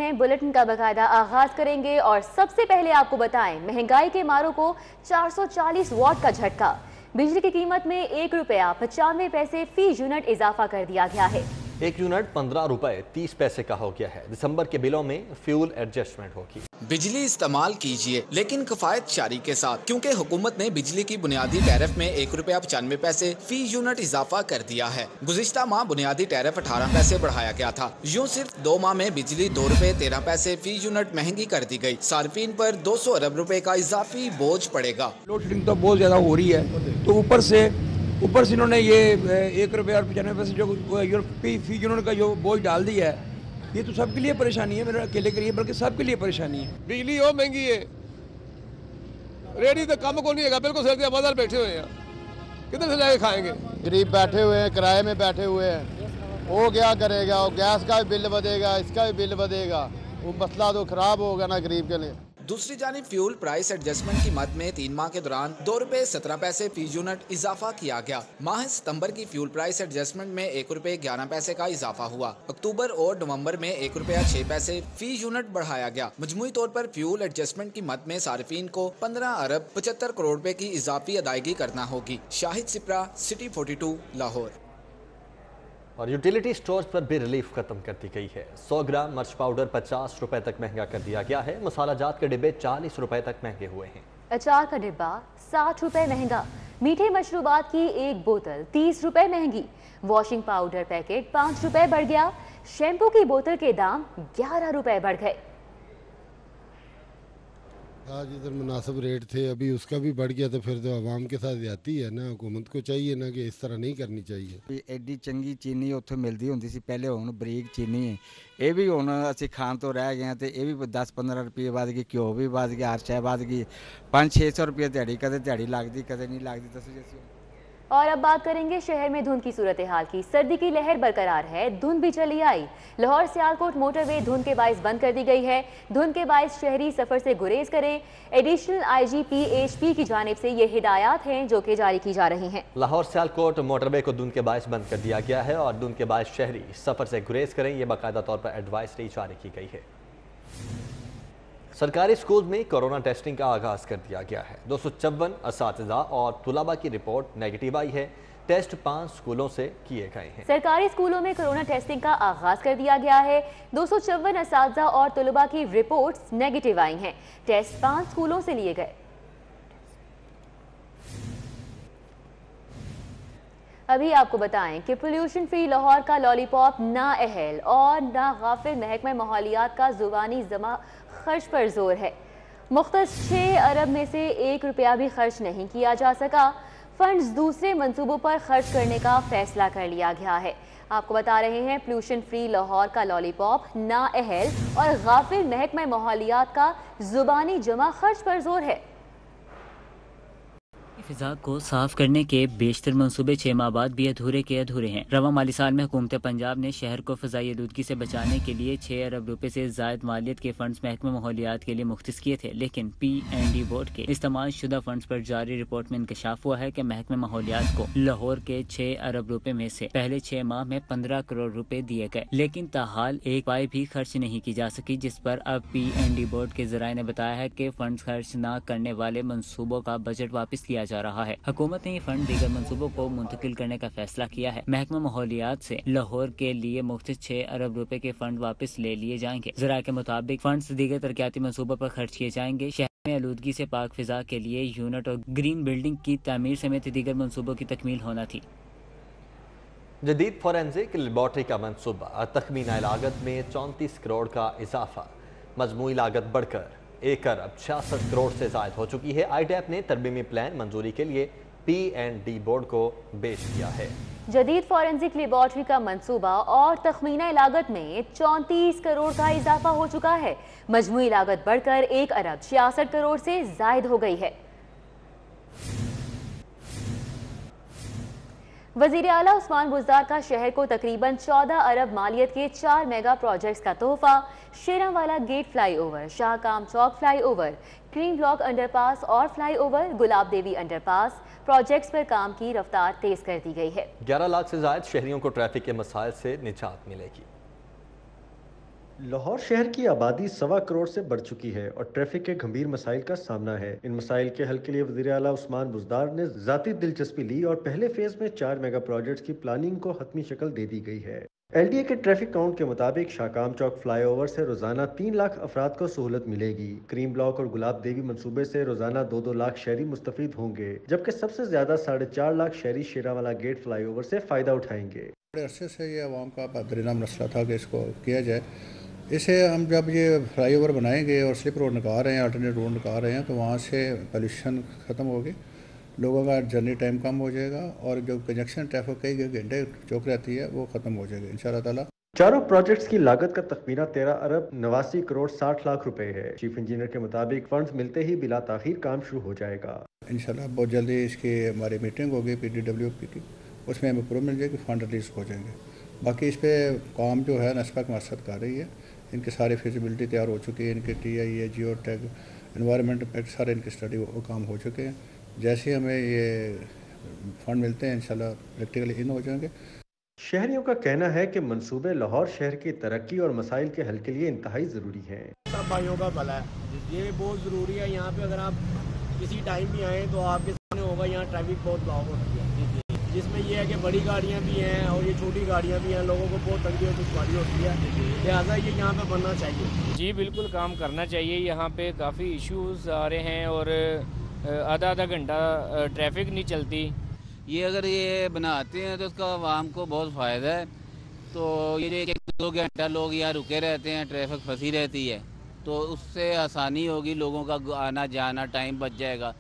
Bulletin का बाकायदा आगाज करेंगे और सबसे पहले आपको बताएं महंगाई के मारों को 440 वॉट का झटका। बिजली की कीमत में 1 रुपया 95 पैसे फी यूनिट इजाफा कर दिया गया है। 1 यूनिट 15 रुपए 30 पैसे का हो गया है। दिसंबर के बिलों में फ्यूल एडजस्टमेंट होगी। बिजली इस्तेमाल कीजिए लेकिन किफायत जारी के साथ, क्योंकि हुकूमत ने बिजली की बुनियादी टैरिफ में 1 रुपया 95 पैसे फी यूनिट इजाफा कर दिया है। गुज़िश्ता माह बुनियादी टैरिफ 18 पैसे बढ़ाया गया था। यूँ सिर्फ 2 माह में बिजली 2 रुपए 13 पैसे फी यूनिट महंगी कर दी गई। सार्फिन पर 200 अरब रुपए का इजाफी बोझ पड़ेगा। लोड शेडिंग तो बहुत ज्यादा हो रही है, तो ऊपर से इन्होंने ये 1 रुपया और 95 पैसे जो फी यूनिट का जो बोझ डाल दिया है, ये तो सबके लिए परेशानी है, मेरे अकेले के लिए बल्कि सबके लिए परेशानी है। बिजली और महंगी है, रेडी तो कम को नहीं है, बिल्कुल सर्दी बाजार बैठे हुए हैं, किधर से जाके खाएंगे। गरीब बैठे हुए हैं, किराए में बैठे हुए हैं, वो क्या करेगा? वो गैस का भी बिल बढ़ेगा, इसका भी बिल बढ़ेगा, वो मसला तो खराब होगा ना गरीब के लिए। दूसरी जानिब फ्यूल प्राइस एडजस्टमेंट की मद में 3 माह के दौरान 2 रुपए 17 पैसे फी यूनिट इजाफा किया गया। माह सितंबर की फ्यूल प्राइस एडजस्टमेंट में 1 रुपए 11 पैसे का इजाफा हुआ। अक्टूबर और नवंबर में 1 रुपया 6 पैसे फी यूनिट बढ़ाया गया। मजमूई तौर पर फ्यूल एडजस्टमेंट की मद में सार्फिन को 15 अरब 75 करोड़ रुपए की इजाफी अदायगी करना होगी। शाहिद सिप्रा, सिटी 42, लाहौर। और यूटिलिटी स्टोर्स पर भी रिलीफ खत्म कर दी गई है। 100 ग्राम मिर्च पाउडर 50 रुपए तक महंगा कर दिया गया है। मसाला जात के डिब्बे 40 रुपए तक महंगे हुए हैं। अचार का डिब्बा 60 रुपए महंगा। मीठे मशरूबात की एक बोतल 30 रुपए महंगी। वॉशिंग पाउडर पैकेट 5 रुपए बढ़ गया। शैम्पू की बोतल के दाम 11 रुपए बढ़ गए। आज इधर मुनासिब रेट थे, अभी उसका भी बढ़ गया, तो फिर तो आवाम के साथ जाती है ना। हुकूमत को चाहिए ना कि इस तरह नहीं करनी चाहिए। एडी चंगी चीनी उत्थे मिलती होंदी सी पहले, हुण बरीक चीनी है। ये भी हुण असीं खाण तो रह गए ते ये भी 10-15 रुपये वध गई, घ्यो भी वध गया, हर शै वध गई। 500-600 रुपये दिहाड़ी, कदे दिहाड़ी लगदी कदे नहीं लगदी। दसो जी। और अब बात करेंगे शहर में धुंध की सूरत हाल की। सर्दी की लहर बरकरार है, धुंध भी चली आई। लाहौर सियालकोट मोटरवे धुंध के बाइस बंद कर दी गई है। धुंध के बाइस शहरी सफर से गुरेज करें। एडिशनल IGPHP की जानिब से ये हिदायत हैं जो कि जारी की जा रही हैं। लाहौर सियालकोट मोटरवे को धुंध के बाइस बंद कर दिया गया है और धुंध के बाइस शहरी सफर से गुरेज करें, ये बाकायदा तौर पर एडवाइजरी जारी की गई है। सरकारी स्कूल में कोरोना टेस्टिंग का आगाज कर दिया गया है। 254 असातिज़ा और तुलबा की रिपोर्ट नेगेटिव आई है। टेस्ट 5 स्कूलों से किए गए हैं। सरकारी स्कूलों में कोरोना टेस्टिंग का आगाज कर दिया गया है। 254 असातिज़ा और तुलबा की रिपोर्ट्स नेगेटिव आई हैं। टेस्ट 5 स्कूलों से लिए गए। अभी आपको बताएं कि पोल्यूशन फ्री लाहौर का लॉलीपॉप ना अहल और ना गाफिल महकमा माहौलियात का जुबानी जमा खर्च पर जोर है। मुख्तस 6 अरब में से 1 रुपया भी खर्च नहीं किया जा सका। फंड्स दूसरे मंसूबों पर खर्च करने का फैसला कर लिया गया है। आपको बता रहे हैं पोल्यूशन फ्री लाहौर का लॉलीपॉप ना अहल और गाफिल महकमा माहौलियात का जुबानी जमा खर्च पर जोर है। फिजा को साफ करने के बेशतर मंसूबे 6 माह बाद भी अधूरे के अधूरे हैं। रवा माली साल में हुकूमत पंजाब ने शहर को फजाई आलूदगी से बचाने के लिए 6 अरब रुपए से जायद मालियत के फंड्स महकमे माहौलियात के लिए मुख्तस किए थे, लेकिन PND बोर्ड के इस्तेमाल शुदा फंड्स पर जारी रिपोर्ट में इंकशाफ हुआ है कि महकमे माहौलियात को लाहौर के 6 अरब रुपए में से पहले 6 माह में 15 करोड़ रुपए दिए गए, लेकिन ताहाल एक पाई भी खर्च नहीं की जा सकी, जिस पर अब PND बोर्ड के जराये ने बताया है कि फंड खर्च न करने वाले मंसूबों का बजट वापस लिया जा रहा है। हुकूमत ने ये फंड दीगर मंसूबों को मुंतकिल करने का फैसला किया है। महकमा माहौलियात से लाहौर के लिए मुख्तस 6 अरब रुपए के फंड वापस ले लिए जाएंगे। जरा के मुताबिक फंड्स दीगर तरक्याती मंसूबों पर खर्च किए जाएंगे। शहर में आलूदगी से पाक फिजा के लिए यूनिट और ग्रीन बिल्डिंग की तामीर समेत दीगर मंसूबों की तकमील होना थी। जदीद फोरेंसिक लेबॉर्ट्री का मंसूबा, तखमीना लागत में 34 करोड़ का इजाफा। मजमूई लागत बढ़कर 1 अरब 66 करोड़ से जायद हो चुकी है। IDAP ने तरमीमी प्लान मंजूरी के लिए PND बोर्ड को भेज दिया है। जदीद फॉरेंसिक लेबॉर्ट्री का मंसूबा और तखमीना लागत में 34 करोड़ का इजाफा हो चुका है। मजमूई लागत बढ़कर 1 अरब 66 करोड़ से जायद हो गई है। वजीर आला उस्मान बुज़दार का शहर को तकरीबन 14 अरब मालियत के 4 मेगा प्रोजेक्ट्स का तोहफा। शेरावाला गेट फ्लाईओवर, शाहकाम चौक फ्लाईओवर, क्रीम ब्लॉक अंडरपास और फ्लाईओवर, गुलाब देवी अंडरपास प्रोजेक्ट्स पर काम की रफ्तार तेज कर दी गई है। 11 लाख से ज्यादा शहरियों को ट्रैफिक के मसाइल से निजात मिलेगी। لاہور شہر کی آبادی 1.25 کروڑ سے بڑھ چکی ہے اور ٹریفک کے گھمبیر مسائل کا سامنا ہے۔ ان مسائل کے حل کے لیے وزیر اعلیٰ عثمان بزدار نے ذاتی دلچسپی لی اور پہلے فیز میں 4 میگا پروجیکٹس کی پلاننگ کو حتمی شکل دے دی گئی ہے۔ ایل ڈی اے کے ٹریفک کاؤنٹ کے مطابق شاکام چوک فلائی اوور سے روزانہ 3 لاکھ افراد کو سہولت ملے گی۔ کریم بلاک اور گلاب دیوی منصوبے سے روزانہ 2 لاکھ شہری مستفید ہوں گے، جبکہ سب سے زیادہ 4.5 لاکھ شہری شیراوالا گیٹ فلائی اوور سے فائدہ اٹھائیں گے۔ بڑے عرصے سے یہ عوام کا بدرینہ مسئلہ تھا کہ اس کو کیا جائے۔ اسے ہم جب یہ فلائی اوور بنائیں گے اور سلپ روڈ نکال رہے ہیں، آلٹرنیٹ روڈ نکال رہے ہیں، تو وہاں سے پولیوشن ختم ہوگی، لوگوں کا جرنی ٹائم کم ہو جائے گا اور جو کنجکشن ٹریفک کئی گھنٹے چوک رہتی ہے وہ ختم ہو جائے گی انشاءاللہ تعالیٰ۔ چاروں پروجیکٹس کی لاگت کا تخمینہ 13 ارب 89 کروڑ 60 لاکھ روپے ہے۔ چیف انجینئر کے مطابق فنڈز ملتے ہی بلا تاخیر کام شروع ہو جائے گا۔ انشاءاللہ بہت جلدی اس کی ہماری میٹنگ ہوگی PDWP کی، اس میں ہمیں اپروو مل جائے گی، فنڈ ریلیز ہو جائیں گے۔ باقی اس پہ کام جو ہے نسپک مقصد کر رہی ہے، ان کی ساری فیزیبلٹی تیار ہو چکی ہے، ان کے TIA geo tag environment impact سارے ان کی اسٹڈی وہ کام ہو چکے ہیں۔ جیسے ہی ہمیں یہ فنڈ ملتے ہیں انشاءاللہ پریکٹیکلی ان ہو جائیں گے۔ شہریوں کا کہنا ہے کہ منصوبے لاہور شہر کی ترقی اور مسائل کے حل کے لیے انتہائی ضروری ہیں۔ سب بھائیوں کا بھلا ہے، یہ بہت ضروری ہے۔ یہاں پہ اگر آپ کسی ٹائم بھی آئیں تو آپ کے سامنے ہوگا یہاں ٹریفک بہت بلاک ہوتی ہے، جس میں یہ ہے کہ بڑی گاڑیاں بھی ہیں اور یہ چھوٹی گاڑیاں بھی ہیں، لوگوں کو بہت تنگی اور دشواری ہوتی ہے، لہٰذا یہ یہاں پہ بننا چاہیے۔ جی بالکل کام کرنا چاہیے، یہاں پہ کافی ایشوز آ رہے ہیں اور آدھا گھنٹہ ٹریفک نہیں چلتی۔ یہ اگر یہ بناتے ہیں تو اس کا عوام کو بہت فائدہ ہے۔ تو یہ جو 1-2 گھنٹہ لوگ یہاں رکے رہتے ہیں، ٹریفک پھنسی رہتی ہے، تو اس سے آسانی ہوگی، لوگوں کا آنا جانا ٹائم بچ جائے گا،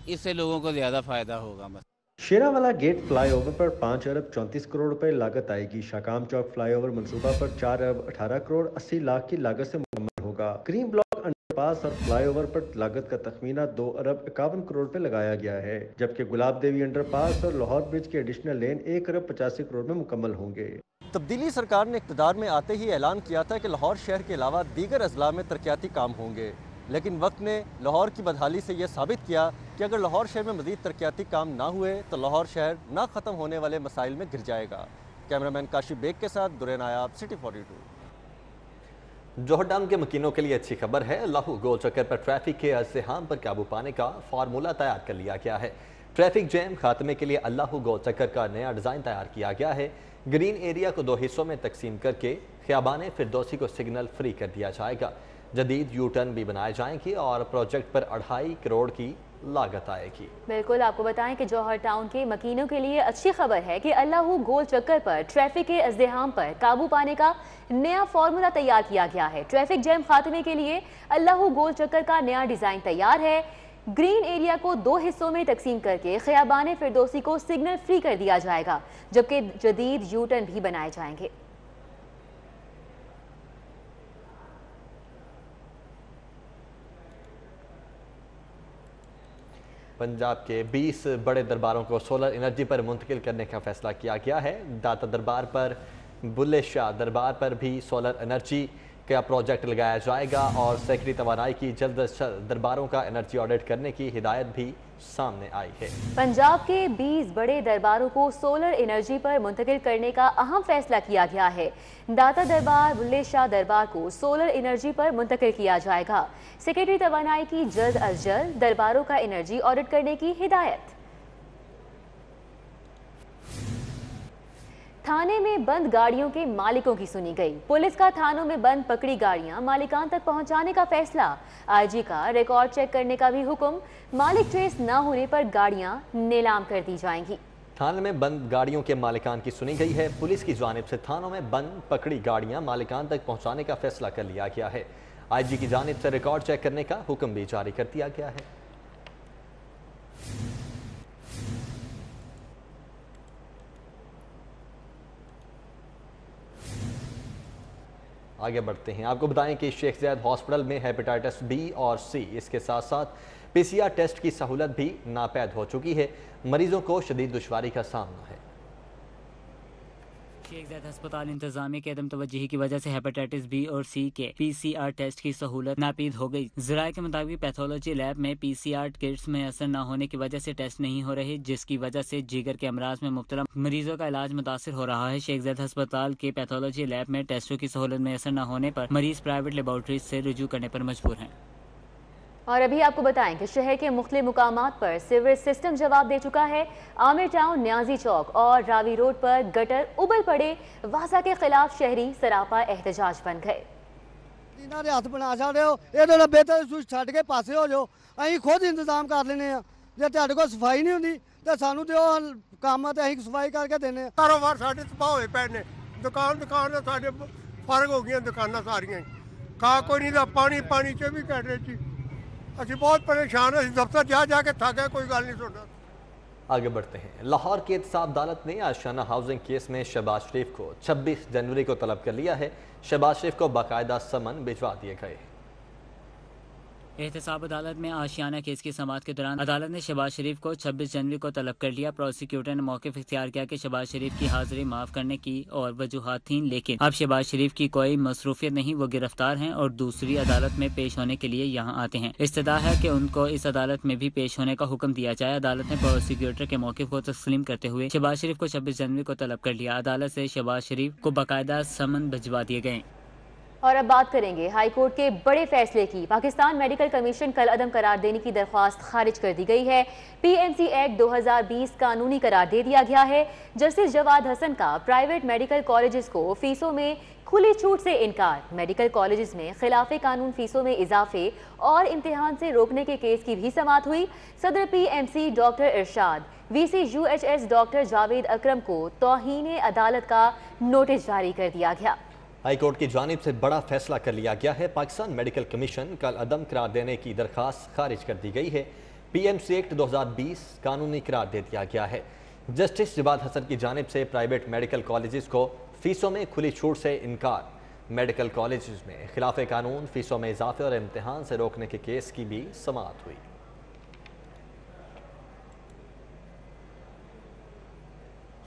اس سے لوگوں کو زیادہ فائدہ ہوگا۔ بس شیراوالا گیٹ فلائی اوور پر 5 ارب 34 کروڑ روپے لاگت آئے گی۔ شاکام چوک فلائی اوور منصوبہ پر 4 ارب 18 کروڑ 80 لاکھ کی لاگت سے مکمل ہوگا۔ کریم بلاک انڈر پاس اور فلائی اوور پر لاگت کا تخمینہ 2 ارب 51 کروڑ پہ لگایا گیا ہے، جبکہ گلاب دیوی انڈر پاس اور لاہور برج کے ایڈیشنل لین 1 ارب 85 کروڑ میں مکمل ہوں گے۔ تبدیلی سرکار نے اقتدار میں آتے ہی اعلان کیا تھا کہ لاہور شہر کے علاوہ دیگر اضلاع میں ترقیاتی کام ہوں گے، لیکن وقت نے لاہور کی بدحالی سے یہ ثابت کیا کہ اگر لاہور شہر میں مزید ترقیاتی کام نہ ہوئے تو لاہور شہر نہ ختم ہونے والے مسائل میں گر جائے گا۔ کیمرامین کاشف بیگ کے ساتھ درین نایاب، سٹی 42۔ جوہر ڈیم کے مکینوں کے لیے اچھی خبر ہے، لاہو گول چکر پر ٹریفک کے ازدحام پر قابو پانے کا فارمولہ تیار کر لیا گیا ہے۔ ٹریفک جیم خاتمے کے لیے لاہو گول چکر کا نیا ڈیزائن تیار کیا گیا ہے۔ گرین ایریا کو 2 حصوں میں تقسیم کر کے خیابان فردوسی کو سگنل فری کر دیا جائے گا۔ جدید یو ٹرن بھی بنائے جائیں گے اور پروجیکٹ پر 2.5 کروڑ کی لاگت آئے گی۔ بالکل، آپ کو بتائیں کہ جوہر ٹاؤن کے مکینوں کے لیے اچھی خبر ہے کہ لاہو گول چکر پر ٹریفک کے ازدحام پر قابو پانے کا نیا فارمولہ تیار کیا گیا ہے۔ ٹریفک جیم خاتمے کے لیے لاہو گول چکر کا نیا ڈیزائن تیار ہے۔ گرین ایریا کو 2 حصوں میں تقسیم کر کے خیابان فردوسی کو سگنل فری کر دیا جائے گا، جبکہ جدید یو ٹرن بھی بنائے جائیں گے۔ پنجاب کے 20 بڑے درباروں کو سولر انرجی پر منتقل کرنے کا فیصلہ کیا گیا ہے۔ داتا دربار پر، بلے شاہ دربار پر بھی سولر انرجی کا پروجیکٹ لگایا جائے گا اور سیکٹری توانائی کی جلد از جلد درباروں کا انرجی آڈٹ کرنے کی ہدایت بھی سامنے آئی ہے۔ پنجاب کے 20 بڑے درباروں کو سولر انرجی پر منتقل کرنے کا اہم فیصلہ کیا گیا ہے۔ داتا دربار، بلے شاہ دربار کو سولر انرجی پر منتقل کیا جائے گا۔ سیکرٹری توانائی کی جلد از جلد درباروں کا انرجی آڈٹ کرنے کی ہدایت۔ تھانے میں بند گاڑیوں کے مالکوں کی سنی گئی۔ پولیس کا تھانوں میں بند پکڑی گاڑیاں مالکان تک پہنچانے کا فیصلہ۔ IG کا ریکارڈ چیک کرنے کا بھی حکم۔ مالک ٹریس نہ ہونے پر گاڑیاں نیلام کر دی جائیں گی۔ تھانے میں بند گاڑیوں کے مالکان کی سنی گئی ہے۔ پولیس کی جانب سے تھانوں میں بند پکڑی گاڑیاں مالکان تک پہنچانے کا فیصلہ کر لیا گیا ہے۔ IG کی جانب سے ریکارڈ چیک کرنے کا حکم بھی جاری کر دیا گیا ہے۔ آگے بڑھتے ہیں، آپ کو بتائیں کہ شیخ زید ہاسپٹل میں ہیپیٹائٹس B اور C، اس کے ساتھ ساتھ PCR ٹیسٹ کی سہولت بھی ناپید ہو چکی ہے۔ مریضوں کو شدید دشواری کا سامنا ہے۔ शेख ज़ायद अस्पताल इंतजामिया की अदम तवज्जुही की वजह से हेपेटाइटिस बी और सी के PCR टेस्ट की सहूलत नापीद हो गई। ज़राए के मुताबिक पैथोलॉजी लैब में PCR किट्स में असर न होने की वजह से टेस्ट नहीं हो रहे, जिसकी वजह से जिगर के अमराज में मुब्तला मरीजों का इलाज मुतासिर हो रहा है। शेख ज़ायद अस्पताल के पैथोलॉजी लैब में टेस्टों की सहूलत में असर न होने पर मरीज प्राइवेट लेबॉर्ट्रीज से रुजू करने पर मजबूर हैं। और अभी आपको बताएं कि शहर के मुख्तलिफ मुकामात पर सीवरेज सिस्टम जवाब दे चुका है। आमिर टाउन, न्याजी चौक और रावी रोड पर गटर उबल पड़े। वासा के खिलाफ शहरी सरापा एहतजाज बन गए। हथ बना छड़े हो, ये बेहतर सुच छड़ के पासे हो जाओ, अं खुद इंतजाम कर लेने जे तुहाडे कोल सफाई नहीं होंदी तो सानू ते ओह काम ते अं सफाई करके देने। कारोबार साडे तबाह होए पे ने, दुकान साडे फर्क हो गई, दुकानां सारियां खा कोई नहीं, पानी 24 घंटे च असीं बहुत परेशान हैं। दफ्तर जा के थक गए, कोई गल नहीं सुनना। आगे बढ़ते हैं। लाहौर की एहतसाब अदालत ने आशियाना हाउसिंग केस में शहबाज शरीफ को 26 जनवरी को तलब कर लिया है। शहबाज शरीफ को बाकायदा समन भिजवा दिए गए। एहतसाब अदालत में आशियाना केस की समाअत के दौरान अदालत ने शहबाज शरीफ को 26 जनवरी को तलब कर लिया। प्रोसिक्यूटर ने मौक़िफ़ इख्तियार किया कि शहबाज शरीफ की हाजिरी माफ़ करने की और वजूहात थीं, लेकिन अब शहबाज शरीफ की कोई मसरूफियत नहीं, वो गिरफ्तार हैं और दूसरी अदालत में पेश होने के लिए यहाँ आते हैं। इस्तदा है कि उनको इस अदालत में भी पेश होने का हुक्म दिया जाए। अदालत ने प्रोसिक्यूटर के मौक़िफ़ को तस्लीम करते हुए शहबाज शरीफ को 26 जनवरी को तलब कर लिया। अदालत से शहबाज शरीफ को बाकायदा समन भिजवा दिए गए। और अब बात करेंगे हाई कोर्ट के बड़े फैसले की। पाकिस्तान मेडिकल कमीशन कल अदम करार देने की दरख्वास्त खारिज कर दी गई है। PMC एक्ट 2020 कानूनी करार दे दिया गया है। जस्टिस जवाद हसन का प्राइवेट मेडिकल कॉलेजेस को फीसों में खुली छूट से इनकार, मेडिकल कॉलेजेस में खिलाफे कानून फीसों में इजाफे और इम्तिहान से रोकने के केस की भी समाअत हुई। सदर PMC डॉक्टर इरशाद, VC UHS डॉक्टर जावेद अकरम को तौहीन अदालत का नोटिस जारी कर दिया गया। हाई कोर्ट की जानिब से बड़ा फैसला कर लिया गया है। पाकिस्तान मेडिकल कमीशन कल अदम करार देने की दरख्वास्त खारिज कर दी गई है। PMC एक्ट 2020 कानूनी करार दे दिया गया है। जस्टिस जवाद हसन की जानिब से प्राइवेट मेडिकल कॉलेजेस को फीसों में खुली छूट से इनकार, मेडिकल कॉलेजेस में खिलाफ कानून फीसों में इजाफे और इम्तिहान से रोकने के केस की भी समाअत हुई।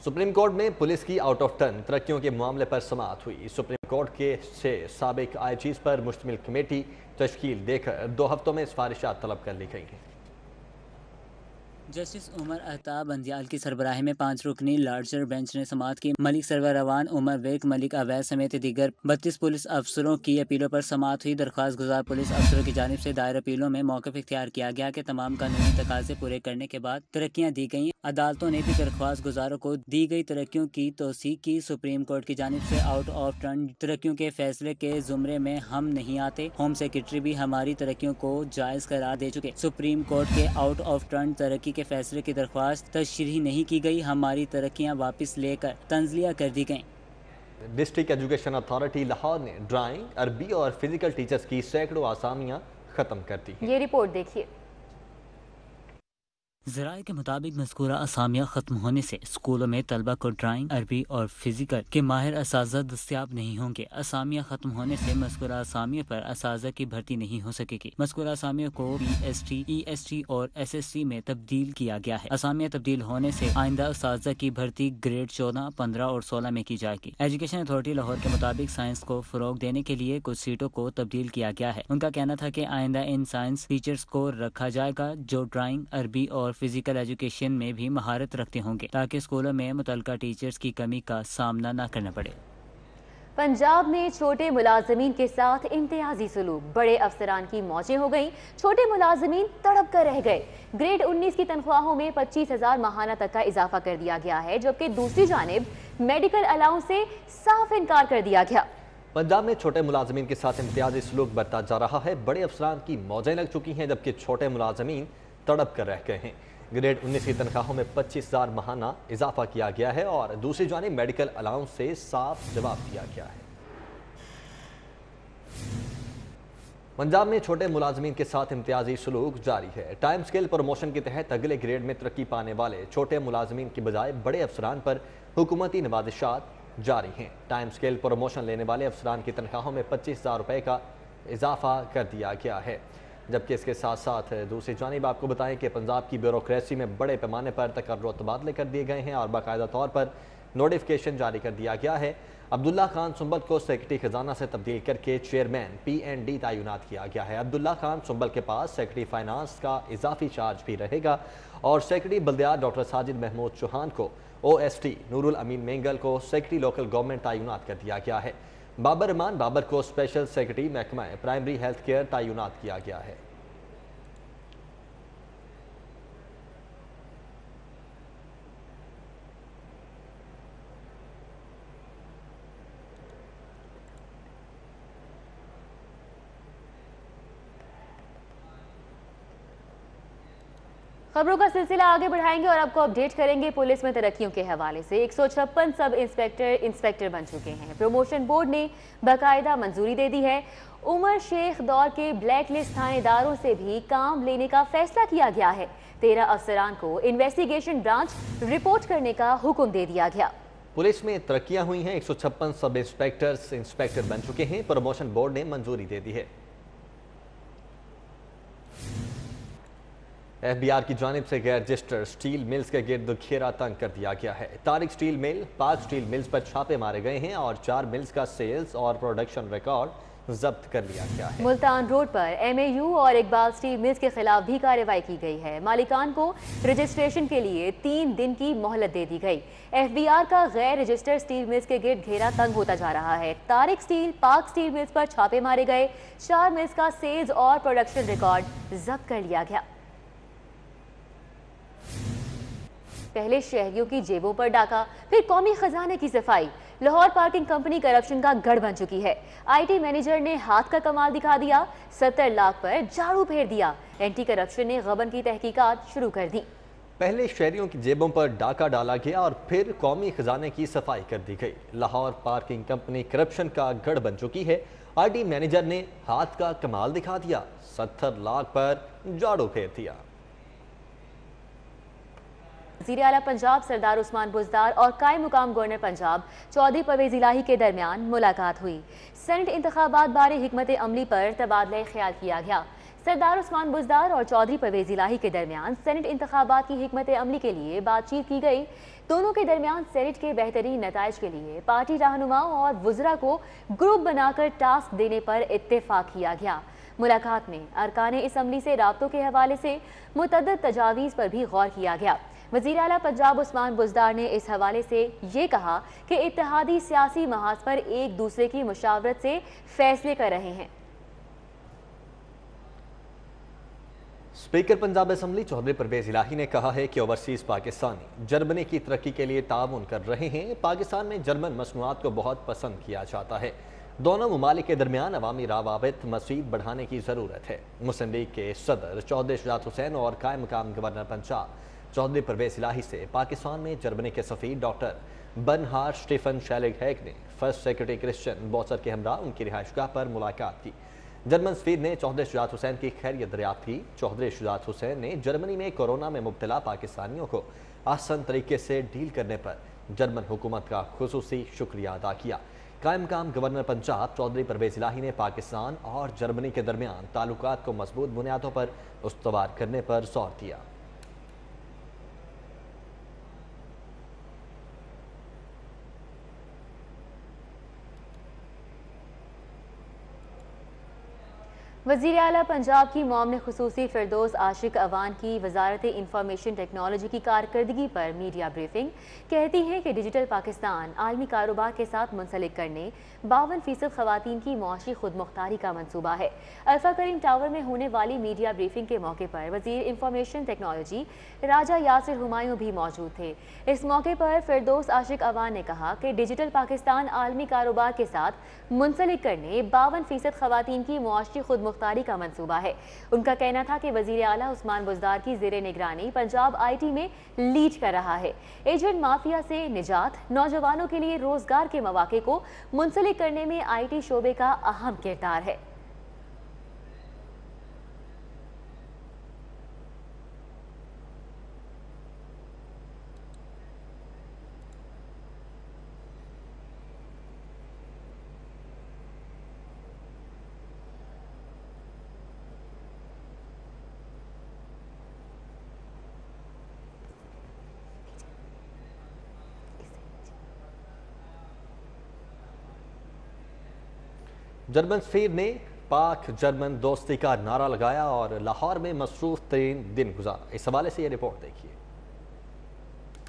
सुप्रीम कोर्ट में पुलिस की आउट ऑफ टर्न तरक्कियों के मामले पर समाअत हुई। सुप्रीम कोर्ट के से साबिक IGs पर मुश्तमिल कमेटी तश्कील देकर 2 हफ्तों में सिफारिशात तलब कर ली गई हैं। जस्टिस उमर अहताब बंदियाल की सरबराही में 5 रुकनी लार्जर बेंच ने समाअत की। मलिक सरवर रवान, उमर वेक, मलिक अवैध समेत दीगर 32 पुलिस अफसरों की अपीलों पर समाअत हुई। दरख्वास्त गुजार पुलिस अफसरों की जानिब से दायर अपीलों में मौक़िफ़ इख्तियार किया गया कि तमाम कानूनी तकाज़े पूरे करने के बाद तरक्कियाँ दी गईं। अदालतों ने भी दरख्वास्त गुजारों को दी गई तरक्कियों की तौसीक़ की। सुप्रीम कोर्ट की जानिब से आउट ऑफ टर्न तरक्कियों के फैसले के ज़ुमरे में हम नहीं आते। होम सेक्रेटरी भी हमारी तरक्कियों को जायज़ करार दे चुके। सुप्रीम कोर्ट के आउट ऑफ टर्न तरक्की के फैसले की दरख्वास्त तशरीह नहीं की गई। हमारी तरक्कियां वापस लेकर तंज़लिया कर दी गईं। डिस्ट्रिक्ट एजुकेशन अथॉरिटी लाहौर ने ड्राइंग, अरबी और फिजिकल टीचर्स की सैकड़ों आसामियां खत्म कर दी हैं। ये रिपोर्ट देखिए। ज़राए के मुताबिक मज़कूरा असामियाँ ख़त्म होने से स्कूलों में तलबा को ड्राइंग, अरबी और फिजिकल के माहिर असाज़ा दस्तियाब नहीं होंगे। असामियाँ ख़त्म होने से मज़कूरा असामियों पर असाज़ा की भर्ती नहीं हो सकेगी। मज़कूरा असामियों को BST, EST और SST में तब्दील किया गया है। असामियाँ तब्दील होने से आइंदा असाज़ा की भर्ती ग्रेड 14, 15 और 16 में की जाएगी। एजुकेशन अथॉरिटी लाहौर के मुताबिक साइंस को फ़रोग देने के लिए कुछ सीटों को तब्दील किया गया है। उनका कहना था कि आइंदा इन साइंस टीचर्स को रखा जाएगा जो ड्राइंग, अरबी और फिजिकल एजुकेशन में भी महारत रखते होंगे, ताकि स्कूलों में मुतल्लिका टीचर्स की कमी का सामना न करना पड़े। पंजाब में छोटे मुलाजमीन के साथ इम्तियाजी सलूक, बड़े अफसरान की मौजें हो गईं। छोटे मुलाजमीन तड़प कर रह गए। ग्रेड 19 की तनख्वाहों में 25,000 माहाना तक का इजाफा कर दिया गया है, जबकि दूसरी जानिब मेडिकल अलाउंस से साफ इनकार कर दिया गया। पंजाब में छोटे मुलाजमीन के साथ इम्तियाजी सलूक बरता जा रहा है। बड़े अफसरान की मौजें लग चुकी हैं, जबकि छोटे मुलाजमीन तड़प कर रह गए हैं। ग्रेड 19 की तनख्वाहों में 25,000 माहाना इजाफा किया गया है और दूसरी जानिब मेडिकल अलाउंस से साफ जवाब दिया गया है। पंजाब में छोटे मुलाजमीन के साथ इम्तियाजी सलूक जारी है। टाइम स्केल प्रमोशन के तहत अगले ग्रेड में तरक्की पाने वाले छोटे मुलाजमीन की बजाय बड़े अफसरान पर हुकूमती नवाजिशात जारी हैं। टाइम स्केल प्रमोशन लेने वाले अफसरान की तनख्वाहों में 25,000 रुपये का इजाफा कर दिया गया है, जबकि इसके साथ साथ दूसरी जानिब आपको बताएं कि पंजाब की ब्यूरोक्रेसी में बड़े पैमाने पर तकर्रुर तबादले कर दिए गए हैं और बाकायदा तौर पर नोटिफिकेशन जारी कर दिया गया है। अब्दुल्ला खान सुंबल को सेक्रेटरी खजाना से तब्दील करके चेयरमैन PND तैनात किया गया है। अब्दुल्ला खान सुंबल के पास सेक्रेटरी फाइनेंस का इजाफी चार्ज भी रहेगा और सेक्रेटरी बल्दियात डॉक्टर साजिद महमूद चौहान को OST नूरुल अमीन मेंगल को सेक्रेटरी लोकल गवर्नमेंट तैनात कर दिया गया है। बाबर रहमान बाबर को स्पेशल सेक्रेटरी महकमा प्राइमरी हेल्थ केयर तैनात किया गया है। खबरों का सिलसिला आगे बढ़ाएंगे और आपको अपडेट करेंगे पुलिस में तरक्कियों के हवाले से। 156 सब इंस्पेक्टर बन चुके हैं। प्रमोशन बोर्ड ने बाकायदा मंजूरी दे दी है। उमर शेख दौर के ब्लैक लिस्ट थानेदारों से भी काम लेने का फैसला किया गया है। 13 अफसरान को इन्वेस्टिगेशन ब्रांच रिपोर्ट करने का हुक्म दे दिया गया। पुलिस में तरक्कियां हुई हैं। 156 सब इंस्पेक्टर बन चुके हैं। प्रमोशन बोर्ड ने मंजूरी दे दी है। FBI की जानिब से गैर रजिस्टर्ड स्टील मिल्स के गिर्द घेरा तंग कर दिया गया है। Tariq steel mill 5 steel mills पर छापे मारे गए हैं और 4 मिल्स का सेल्स और प्रोडक्शन रिकॉर्ड जब्त कर लिया गया है। मुल्तान रोड पर MAU और इकबाल स्टील मिल्स के खिलाफ भी कार्रवाई की गई है। मालिकान को रजिस्ट्रेशन के लिए 3 दिन की मोहलत दे दी गई। FBR का गैर रजिस्टर्ड स्टील मिल्स के गिर्द घेरा तंग होता जा रहा है। तारिक स्टील, पाक स्टील मिल्स पर छापे मारे गए। 4 मिल्स का सेल्स और प्रोडक्शन रिकॉर्ड जब्त कर लिया गया। पहले शहरियों की जेबों पर डाका, फिर कौमी खजाने की सफाई। लाहौर पार्किंग कंपनी करप्शन का गढ़ बन चुकी है। IT मैनेजर ने हाथ का कमाल दिखा दिया, 70 लाख पर झाड़ू फेर दिया। एंटी करप्शन ने गबन की तहकीकात शुरू कर दी। पहले शहरियों की जेबों पर डाका डाला गया और फिर कौमी खजाने की सफाई कर दी गई। लाहौर पार्किंग कंपनी करप्शन का गढ़ बन चुकी है। IT मैनेजर ने हाथ का कमाल दिखा दिया, 70 लाख पर झाड़ू फेर दिया। वज़ीर आला पंजाब सरदार उस्मान बुज़दार और कायम मुकाम गवर्नर पंजाब चौधरी परवेज़ इलाही के दरमियान मुलाकात हुई। सेनेट इंतखाबात बारे हिकमत अमली पर तबादला ख्याल किया गया। सरदार उस्मान बुज़दार और चौधरी परवेज़ इलाही के दरमियान सेनेट इंतखाबात की हिकमत अमली के लिए बातचीत की गई। दोनों के दरमियान सेनेट के बेहतरीन नताइज के लिए पार्टी रहनुमाओं और वुज़रा को ग्रुप बनाकर टास्क देने पर इत्तेफाक किया गया। मुलाकात में अरकान असम्बली से राब्तों के हवाले से मुतअद्दिद तजावीज़ पर भी गौर किया गया। वज़ीर आला पंजाब उस्मान बुज़दार ने इस हवाले से ये कहा कि इत्तेहादी सियासी महाज पर एक दूसरे की मुशावरत से फैसले कर रहे हैं। स्पीकर पंजाब असम्बली चौधरी परवेज़ इलाही ने कहा है कि ओवरसीज़ पाकिस्तानी जर्मनी की तरक्की के लिए ताउन कर रहे हैं। पाकिस्तान में जर्मन मसनूआत को बहुत पसंद किया जाता है। दोनों ममालिक के दरमियान अवामी रवाबित मज़ीद बढ़ाने की ज़रूरत है। मुस्लिम लीग के सदर चौधरी शुजात हुसैन और कायम मकाम गवर्नर पंजाब चौधरी परवेज़ इलाही से पाकिस्तान में जर्मनी के सफ़ीर डॉक्टर बर्नहार्ड स्टीफन शेलिग हैग ने फर्स्ट सेक्रेटरी क्रिश्चियन बॉसर के हमरा उनकी रिहाइशगाह पर मुलाकात की। जर्मन सफ़ीर ने चौधरी शुजात हुसैन की खैरियत दरियाफ्त की। चौधरी शुजात हुसैन ने जर्मनी में कोरोना में मुब्तला पाकिस्तानियों को आसान तरीके से डील करने पर जर्मन हुकूमत का खुसूसी शुक्रिया अदा किया। कायम मकाम गवर्नर पंजाब चौधरी परवेज़ इलाही ने पाकिस्तान और जर्मनी के दरमियान ताल्लुकात को मजबूत बुनियादों पर उस्तवार करने पर जोर दिया। वज़ीर आला पंजाब की मामले खुसूसी फिरदौस आशिक अवान की वजारत इंफॉर्मेशन टेक्नोलॉजी की कारकर्दगी पर मीडिया ब्रीफिंग। कहती हैं कि डिजिटल पाकिस्तान आलमी कारोबार के साथ मुंसलिक करने 52% खवातीन की मुआशी खुद मुख्तारी का मंसूबा है। अल्फा करीम टावर में होने वाली मीडिया ब्रीफिंग के मौके पर वज़ीर इंफॉर्मेशन टेक्नोलॉजी राजा यासिर हुमायूं भी मौजूद थे। इस मौके पर फिरदौस आशिक अवान ने कहा कि डिजिटल पाकिस्तान आलमी कारोबार के साथ मुंसलिक करने 52% खवातीन की मुआशी खुद मुख्तारी का मंसूबा है। उनका कहना था कि वज़ीर आला उस्मान बुज़दार की ज़ेरे निगरानी पंजाब IT में लीड कर रहा है। एजेंट माफिया से निजात, नौजवानों के लिए रोजगार के मौके को मुंसलिक करने में IT शोबे का अहम किरदार है। जर्मन सफीर ने पाक जर्मन दोस्ती का नारा लगाया और लाहौर में मसरूफ तरीन दिन गुजारा। इस हवाले से ये रिपोर्ट देखिए।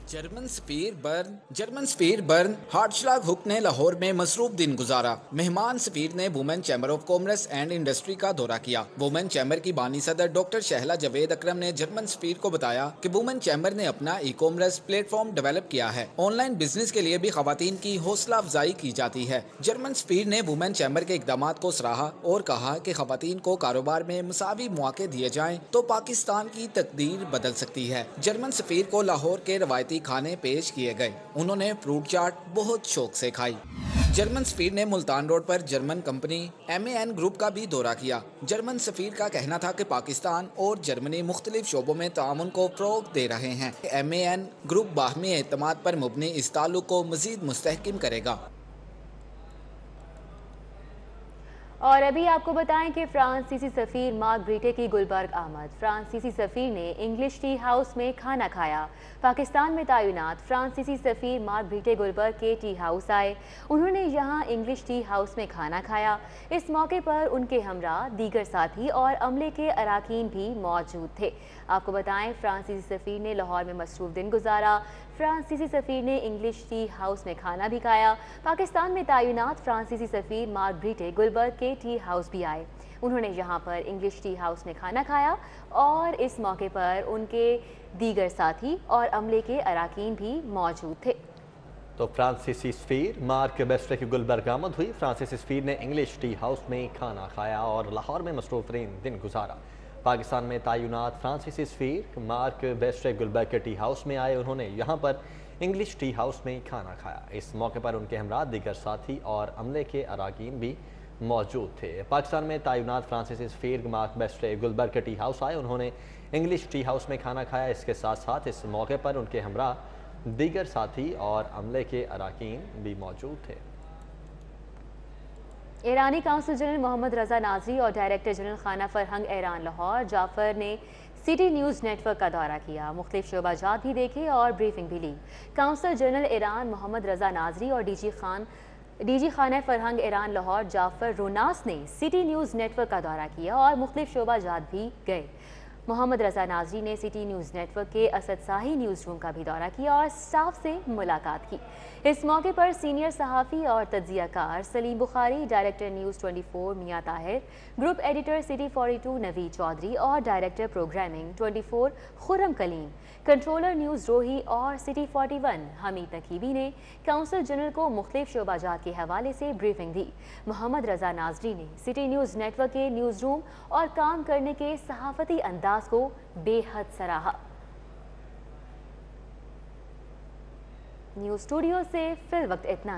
जर्मन सफीर बर्न हार्टशलाग हुक ने लाहौर में मसरूफ दिन गुजारा। मेहमान सफीर ने women chamber of commerce and industry का दौरा किया। वुमेन चैम्बर की बानी सदर डॉक्टर शहला जवेद अकरम ने जर्मन सफीर को बताया कि वुमेन चैम्बर ने अपना ई कॉमर्स प्लेटफॉर्म डेवलप किया है। ऑनलाइन बिजनेस के लिए भी खवातीन की हौसला अफजाई की जाती है। जर्मन सफीर ने वुमेन चैम्बर के इकदाम को सराहा और कहा कि खवातीन को कारोबार में मुसावी मौके दिए जाएं तो पाकिस्तान की तकदीर बदल सकती है। जर्मन सफीर को लाहौर के रवायती खाने पेश किए गए। उन्होंने फ्रूट चाट बहुत शौक से खाई। जर्मन सफीर ने मुल्तान रोड पर जर्मन कंपनी MAN ग्रुप का भी दौरा किया। जर्मन सफीर का कहना था कि पाकिस्तान और जर्मनी मुख्तलिफ शोबों में तामुन को फ़रोग़ दे रहे हैं। MAN ग्रुप बाहमी एतमाद पर मुबनी इस ताल्लुक को मज़ीद मुस्तहकिम करेगा। और अभी आपको बताएं कि फ्रांसीसी सफ़ीर मार्क ब्रीटे की गुलबर्ग आमद। फ्रांसीसी सफ़ीर ने इंग्लिश टी हाउस में खाना खाया। पाकिस्तान में तैनात फ्रांसीसी सफ़ीर मार्क ब्रीटे गुलबर्ग के टी हाउस आए। उन्होंने यहां इंग्लिश टी हाउस में खाना खाया। इस मौके पर उनके हमरा दीगर साथी और अमले के अराकीन भी मौजूद थे। आपको बताएं फ्रांसीसी सफ़ीर ने लाहौर में मसरूफ दिन गुजारा। फ्रांसीसी सफ़ीर ने इंग्लिश टी हाउस में खाना भी खाया। पाकिस्तान में तैनात फ्रांसीसी सफ़ीर मार्क ब्रीटे गुलबर्ग के टी हाउस भी आए। उन्होंने यहाँ पर इंग्लिश टी हाउस में खाना खाया और इस मौके पर उनके दीगर साथी और अमले के अराकीन भी मौजूद थे। तो फ्रांसीसी सफ़ीर मार्क ब्रीटे की गुलबर्ग आमद हुई। फ्रांसीसी सफ़ीर ने इंग्लिश टी हाउस में खाना खाया और लाहौर में मसरूफ तरीन दिन गुजारा। पाकिस्तान में तैनात फ्रांसीसी सफ़ीर मार्क ब्रीटे गुलबर्ग के टी हाउस में आए। उन्होंने यहाँ पर इंग्लिश टी हाउस में खाना खाया। इस मौके पर उनके हमरा दीगर साथी और अमले के अराकीन भी मौजूद थे। पाकिस्तान में तैनात फ्रांसीसी सफ़ीर मार्क ब्रीटे गुलबर्ग के टी हाउस आए। उन्होंने इंग्लिश टी हाउस में खाना खाया। इसके साथ साथ इस मौके पर उनके हमरा दीगर साथी और अमले के अराकीन भी मौजूद थे। ईरानी काउंसिल जनरल मोहम्मद रजा नाजरी और डायरेक्टर जनरल खाना फरहंग ईरान लाहौर जाफर ने सिटी न्यूज़ नेटवर्क का दौरा किया। मुख्तलिफ शोबाजात भी देखे और ब्रीफिंग भी ली। काउंसिल जनरल ईरान मोहम्मद रजा नाजरी और डीजी खाना फरहंग ईरान लाहौर जाफर रोनास ने सिटी न्यूज़ नेटवर्क का दौरा किया और मुख्तलिफ शोबाजात भी गए। मोहम्मद रजा नाजरी ने सिटी न्यूज़ नेटवर्क के असद शाही न्यूज़ रूम का भी दौरा किया और स्टाफ से मुलाकात की। इस मौके पर सीनियर सहाफ़ी और तज्ज़ियाकार Saleem Bukhari, director news 24 Mian Tahir, group editor city 42 Naveed Chaudhry और director programming 24 Khurram Kaleem, controller news Rohi और सिटी 41 हमीद नकीबी ने काउंसिल जनरल को मुख्तलिफ शोबाजात के हवाले से ब्रीफिंग दी। मोहम्मद रजा नाजरी ने सिटी न्यूज़ नेटवर्क के न्यूज़ रूम और काम करने के सहाफ़ती अंदाज को बेहद सराहा। न्यूज़ स्टूडियो से फिल वक्त इतना ही।